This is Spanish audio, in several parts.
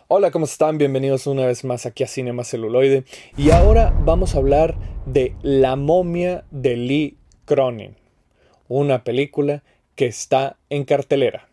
Hola, ¿cómo están? Bienvenidos una vez más aquí a Cinema Celuloide. Y ahora vamos a hablar de La momia de Lee Cronin, una película que está en cartelera.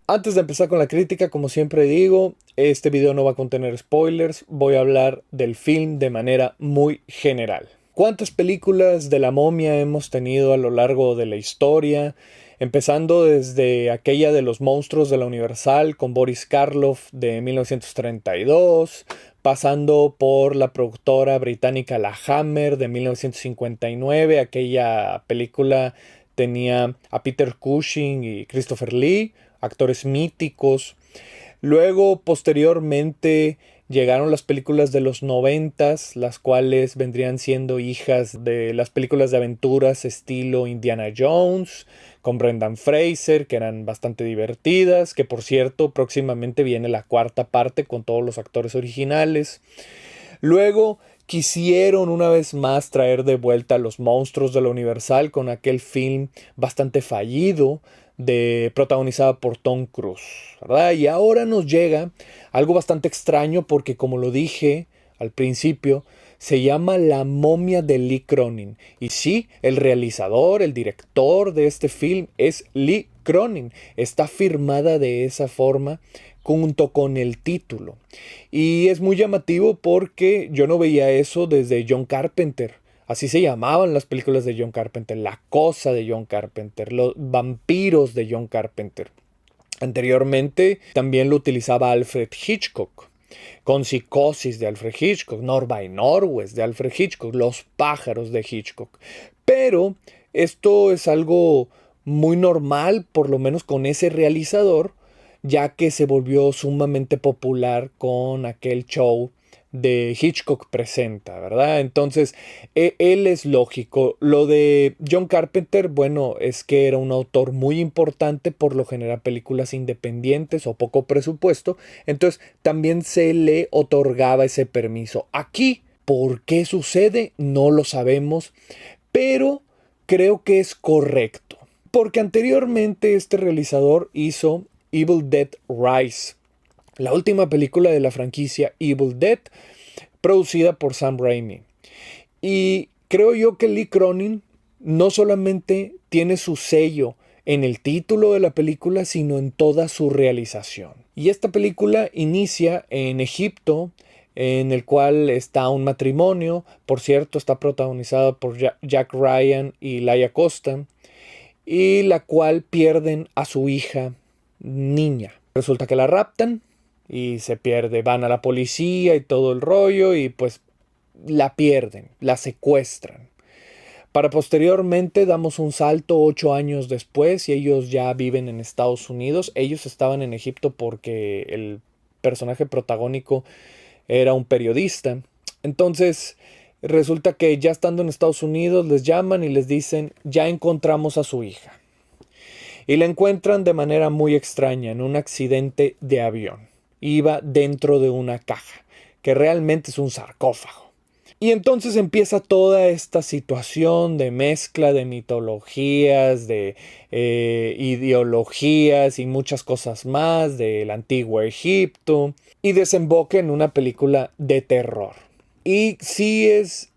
Antes de empezar con la crítica, como siempre digo, este video no va a contener spoilers, voy a hablar del film de manera muy general. ¿Cuántas películas de la momia hemos tenido a lo largo de la historia? Empezando desde aquella de los monstruos de la Universal con Boris Karloff de 1932, pasando por la productora británica La Hammer de 1959, aquella película tenía a Peter Cushing y Christopher Lee, actores míticos. Luego, posteriormente, llegaron las películas de los noventas, las cuales vendrían siendo hijas de las películas de aventuras estilo Indiana Jones, con Brendan Fraser, que eran bastante divertidas, que por cierto, próximamente viene la cuarta parte con todos los actores originales. Luego quisieron una vez más traer de vuelta a los monstruos de la Universal con aquel film bastante fallido protagonizada por Tom Cruise, ¿verdad? Y ahora nos llega algo bastante extraño porque, como lo dije al principio, se llama La momia de Lee Cronin. Y sí, el realizador, el director de este film es Lee Cronin. Está firmada de esa forma junto con el título. Y es muy llamativo porque yo no veía eso desde John Carpenter. Así se llamaban las películas de John Carpenter, La Cosa de John Carpenter, Los Vampiros de John Carpenter. Anteriormente también lo utilizaba Alfred Hitchcock, con Psicosis de Alfred Hitchcock, North by Northwest de Alfred Hitchcock, Los pájaros de Hitchcock. Pero esto es algo muy normal, por lo menos con ese realizador, ya que se volvió sumamente popular con aquel show de Hitchcock Presenta, ¿verdad? Entonces, él es lógico. Lo de John Carpenter, bueno, es que era un autor muy importante, por lo general películas independientes o poco presupuesto, entonces también se le otorgaba ese permiso. Aquí, ¿por qué sucede? No lo sabemos, pero creo que es correcto. Porque anteriormente este realizador hizo Evil Dead Rise, la última película de la franquicia Evil Dead, producida por Sam Raimi. Y creo yo que Lee Cronin no solamente tiene su sello en el título de la película, sino en toda su realización. Y esta película inicia en Egipto, en el cual está un matrimonio, por cierto, está protagonizada por Jack Ryan y Laia Costa, y la cual pierden a su hija niña. Resulta que la raptan y se pierde, van a la policía y todo el rollo y pues la pierden, la secuestran. Para posteriormente damos un salto 8 años después y ellos ya viven en Estados Unidos. Ellos estaban en Egipto porque el personaje protagónico era un periodista. Entonces resulta que ya estando en Estados Unidos les llaman y les dicen, ya encontramos a su hija. Y la encuentran de manera muy extraña en un accidente de avión. Iba dentro de una caja, que realmente es un sarcófago. Y entonces empieza toda esta situación de mezcla de mitologías, de ideologías y muchas cosas más del antiguo Egipto. Y desemboca en una película de terror. Y sí es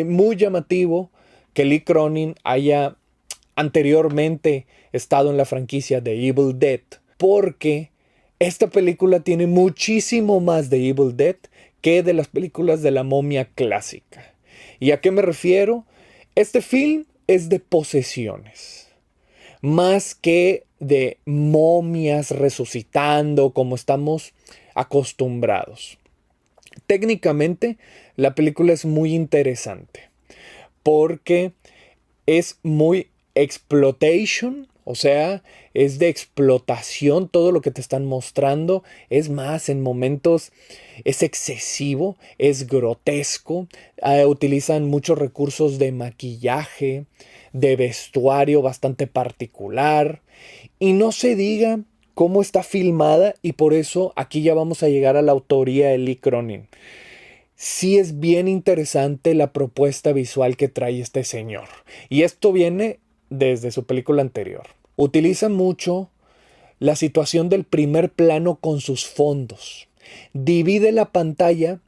muy llamativo que Lee Cronin haya anteriormente estado en la franquicia de Evil Dead, porque esta película tiene muchísimo más de Evil Dead que de las películas de la momia clásica. ¿Y a qué me refiero? Este film es de posesiones, más que de momias resucitando como estamos acostumbrados. Técnicamente, la película es muy interesante porque es muy exploitation O sea, es de explotación todo lo que te están mostrando. Es más, en momentos es excesivo, es grotesco. Utilizan muchos recursos de maquillaje, de vestuario bastante particular. Y no se diga cómo está filmada, y por eso aquí ya vamos a llegar a la autoría de Lee Cronin. Sí es bien interesante la propuesta visual que trae este señor. Y esto viene desde su película anterior. Utiliza mucho la situación del primer plano con sus fondos. Divide la pantalla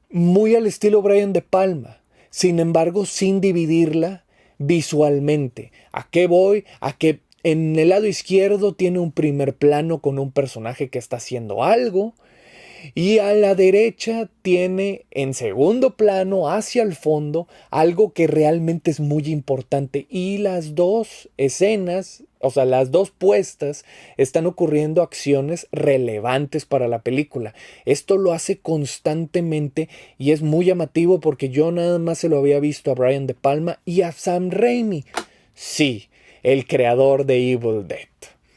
muy al estilo Brian De Palma, sin embargo sin dividirla visualmente. ¿A qué voy? A que en el lado izquierdo tiene un primer plano con un personaje que está haciendo algo, y a la derecha tiene en segundo plano, hacia el fondo, algo que realmente es muy importante. Y las dos escenas, o sea, las dos puestas, están ocurriendo acciones relevantes para la película. Esto lo hace constantemente y es muy llamativo porque yo nada más se lo había visto a Brian De Palma y a Sam Raimi. Sí, el creador de Evil Dead.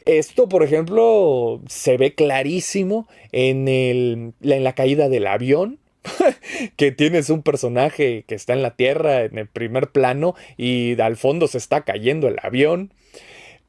Esto, por ejemplo, se ve clarísimo en la caída del avión, que tienes un personaje que está en la tierra en el primer plano y al fondo se está cayendo el avión.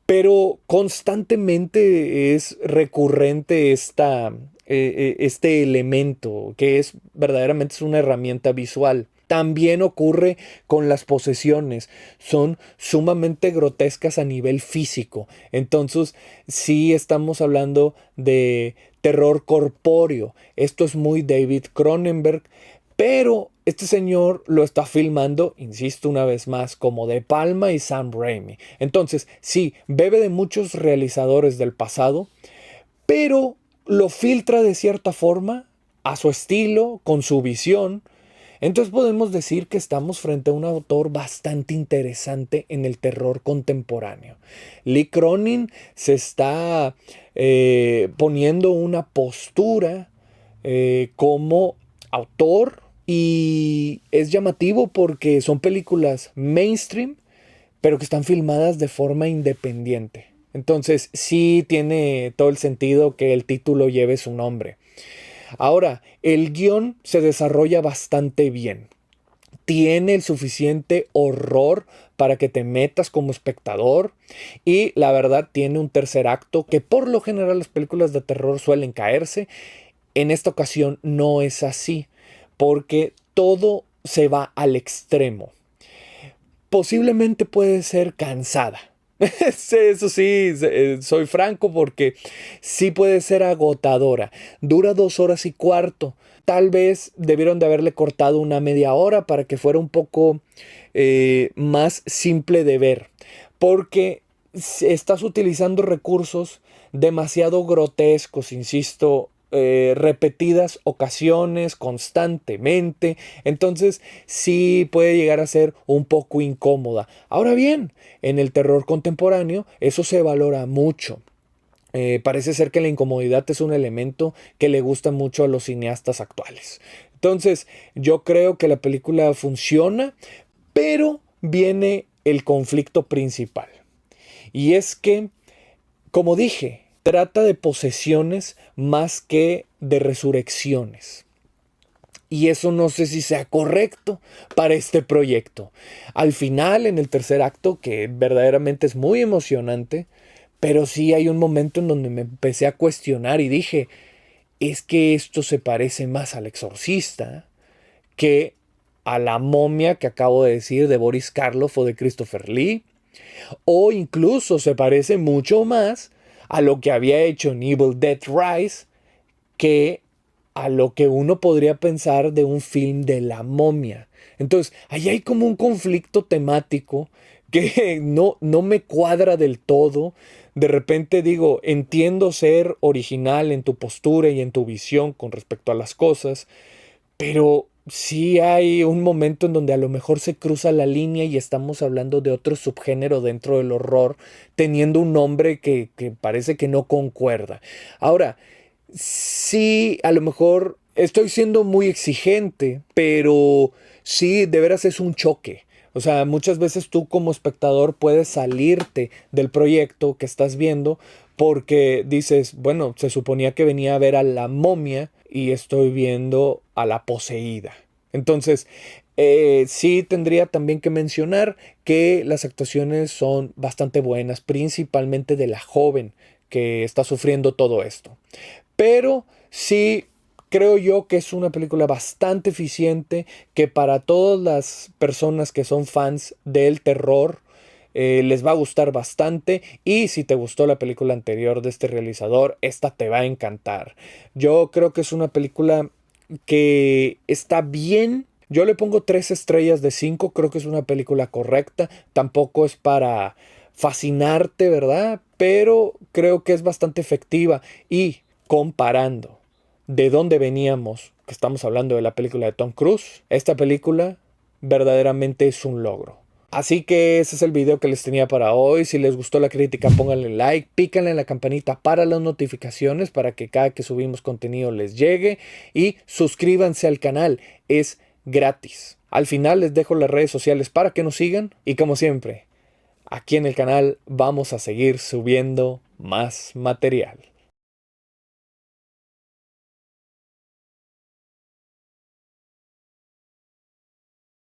Pero constantemente es recurrente este elemento que es verdaderamente es una herramienta visual. También ocurre con las posesiones. Son sumamente grotescas a nivel físico. Entonces, sí estamos hablando de terror corpóreo. Esto es muy David Cronenberg. Pero este señor lo está filmando, insisto una vez más, como De Palma y Sam Raimi. Entonces, sí, bebe de muchos realizadores del pasado, pero lo filtra de cierta forma, a su estilo, con su visión. Entonces podemos decir que estamos frente a un autor bastante interesante en el terror contemporáneo. Lee Cronin se está poniendo una postura como autor, y es llamativo porque son películas mainstream, pero que están filmadas de forma independiente. Entonces sí tiene todo el sentido que el título lleve su nombre. Ahora, el guión se desarrolla bastante bien. Tiene el suficiente horror para que te metas como espectador, y la verdad tiene un tercer acto que por lo general las películas de terror suelen caerse. En esta ocasión no es así, porque todo se va al extremo. Posiblemente puede ser cansada. Eso sí, soy franco, porque sí puede ser agotadora. Dura 2 horas y cuarto. Tal vez debieron de haberle cortado una media hora para que fuera un poco más simple de ver. Porque estás utilizando recursos demasiado grotescos, insisto, repetidas ocasiones, constantemente. Entonces sí puede llegar a ser un poco incómoda. Ahora bien, en el terror contemporáneo eso se valora mucho. Parece ser que la incomodidad es un elemento que le gusta mucho a los cineastas actuales. Entonces yo creo que la película funciona, pero viene el conflicto principal. Y es que, como dije, trata de posesiones más que de resurrecciones. Y eso no sé si sea correcto para este proyecto. Al final, en el tercer acto, que verdaderamente es muy emocionante, pero sí hay un momento en donde me empecé a cuestionar y dije, es que esto se parece más al Exorcista que a La Momia que acabo de decir de Boris Karloff o de Christopher Lee, o incluso se parece mucho más a lo que había hecho en Evil Dead Rise que a lo que uno podría pensar de un film de La Momia. Entonces, ahí hay como un conflicto temático que no me cuadra del todo. De repente digo, entiendo ser original en tu postura y en tu visión con respecto a las cosas, pero sí hay un momento en donde a lo mejor se cruza la línea y estamos hablando de otro subgénero dentro del horror, teniendo un nombre que parece que no concuerda. Ahora, sí, a lo mejor estoy siendo muy exigente, pero sí, de veras es un choque. O sea, muchas veces tú como espectador puedes salirte del proyecto que estás viendo porque dices, bueno, se suponía que venía a ver a la momia y estoy viendo a la poseída. Entonces, sí tendría también que mencionar que las actuaciones son bastante buenas, principalmente de la joven que está sufriendo todo esto. Pero sí creo yo que es una película bastante eficiente que para todas las personas que son fans del terror les va a gustar bastante, y si te gustó la película anterior de este realizador, esta te va a encantar. Yo creo que es una película que está bien. Yo le pongo 3 estrellas de 5. Creo que es una película correcta. Tampoco es para fascinarte, ¿verdad? Pero creo que es bastante efectiva. Y comparando de dónde veníamos, que estamos hablando de la película de Tom Cruise, esta película verdaderamente es un logro. Así que ese es el video que les tenía para hoy. Si les gustó la crítica, pónganle like, pícanle en la campanita para las notificaciones para que cada que subimos contenido les llegue, y suscríbanse al canal, es gratis. Al final les dejo las redes sociales para que nos sigan, y como siempre, aquí en el canal vamos a seguir subiendo más material.